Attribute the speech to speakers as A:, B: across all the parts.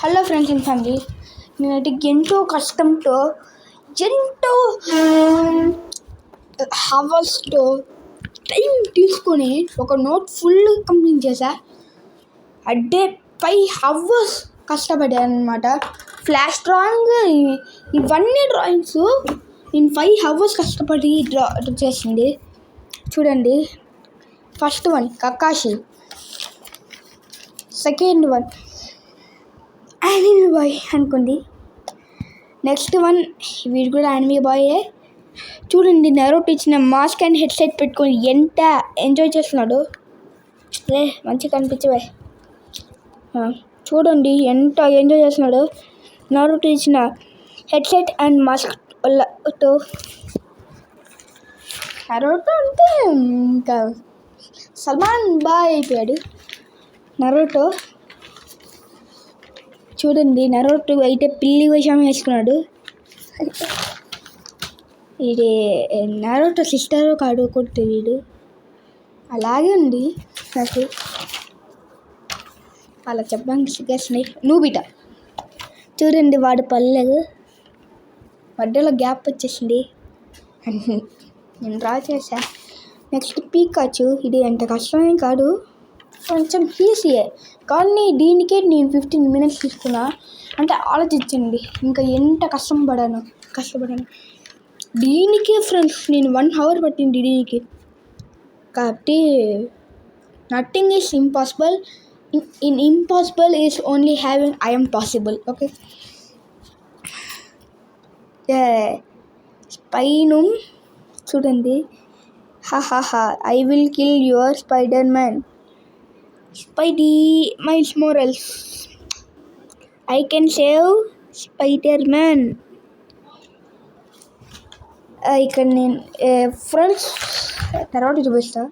A: Hello friends and family, నేనైతే ఎంతో కష్టంతో ఎంతో హవర్స్తో టైం తీసుకొని ఒక నోట్ ఫుల్ కంప్లీట్ చేశా. డే 5 hours కష్టపడ్డాను అనమాట. ఫ్లాష్ డ్రాయింగ్ ఇవన్నీ డ్రాయింగ్స్ నేను 5 hours కష్టపడి డ్రా చేసింది. చూడండి, first one Kakashi, second one anime boy అనుకోండి, నెక్స్ట్ వన్ వీడు కూడా యానిమే బాయే. చూడండి, నరుటో ఇచ్చిన మాస్క్ అండ్ హెడ్సెట్ పెట్టుకొని ఎంత ఎంజాయ్ చేస్తున్నాడు. మంచిగా కనిపించవే. చూడండి ఎంత ఎంజాయ్ చేస్తున్నాడు. నరుటో ఇచ్చిన హెడ్సెట్ అండ్ మాస్క్ వల్లతో నరుటో అంటే ఇంకా సల్మాన్ బాయ్ అయిపోయాడు నరుటో. చూడండి, నరుటో అయితే పిల్లి వేషం వేసుకున్నాడు. ఇది నరుటో సిస్టర్ కాడు కూడా తెలియదు. అలాగే ఉంది నాకు, అలా చెప్పడానికి సిగ్గేస్తున్నాయి. నూబిటా చూడండి, వాడు పల్లెదు మధ్యలో గ్యాప్ వచ్చేసింది. నేను డ్రా చేశా. నెక్స్ట్ పీకాచు. ఇది ఎంత కష్టమేం కాదు, కొంచెం ఈజీయే, కానీ దీనికే నేను 15 minutes తీసుకున్నా. అంటే ఆలోచించండి ఇంకా ఎంత కష్టపడాను. దీనికే ఫ్రెండ్స్ నేను 1 hour పట్టింది దీనికి. కాబట్టి nothing is impossible. In impossible is only having I am possible. Okay, స్పైను చూడండి. హాహాహా, I will kill your Spider Man. Spidey Miles Morales, I can save Spider-Man. ఇక్కడ నేను ఫ్రెండ్స్ తర్వాత చూపిస్తా.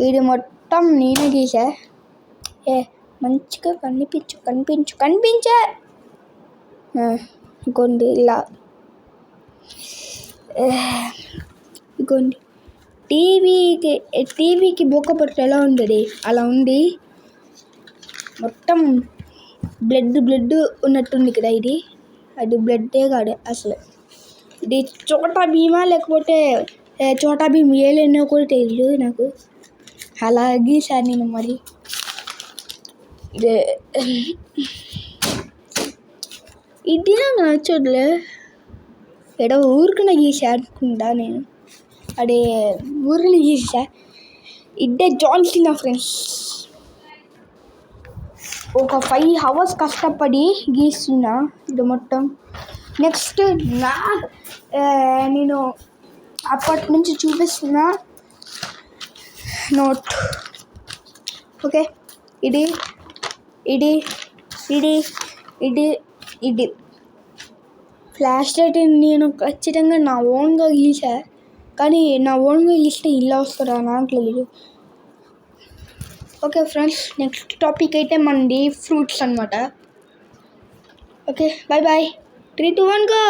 A: ఇది మొత్తం నేనే గీసా. మంచిగా కనిపించే ఇంకోండి ఇలా. ఇంకోండి టీవీకి బొక్క పట్టు ఎలా ఉంటుంది అలా ఉంది. మొత్తం బ్లడ్ ఉన్నట్టుంది కదా. అది బ్లడ్డే కాదు అసలు. ఇది చోటా భీమా లేకపోతే చోటా భీమ్ ఏలేనో కూడా తెలియదు నాకు. అలా గీసాను నేను. మరి ఇది నాకు నచ్చట్లే. ఏదో ఊరికనే గీసా అనుకుంటా నేను. అదే ఊరిని గీసా. ఇదే జాన్ సీనా ఫ్రెండ్స్. ఒక 5 hours కష్టపడి గీస్తున్నా ఇది మొత్తం. నెక్స్ట్ నేను అప్పటి నుంచి చూపిస్తున్నా నోట్. ఓకే, ఇది ఫ్లాష్ లైట్ నేను ఖచ్చితంగా నా ఓన్గా గీసా. కానీ నా ఓన్గా గీస్తే ఇలా వస్తారా నాకు తెలియదు. ఓకే ఫ్రెండ్స్, నెక్స్ట్ టాపిక్ అయితే మనది ఫ్రూట్స్ అనమాట. Okay, bye. 3, 2, 1 గో.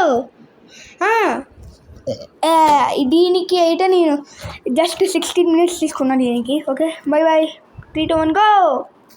A: దీనికి అయితే నేను జస్ట్ 16 minutes తీసుకున్నాను దీనికి. Okay, bye. 3, 2, 1 గో.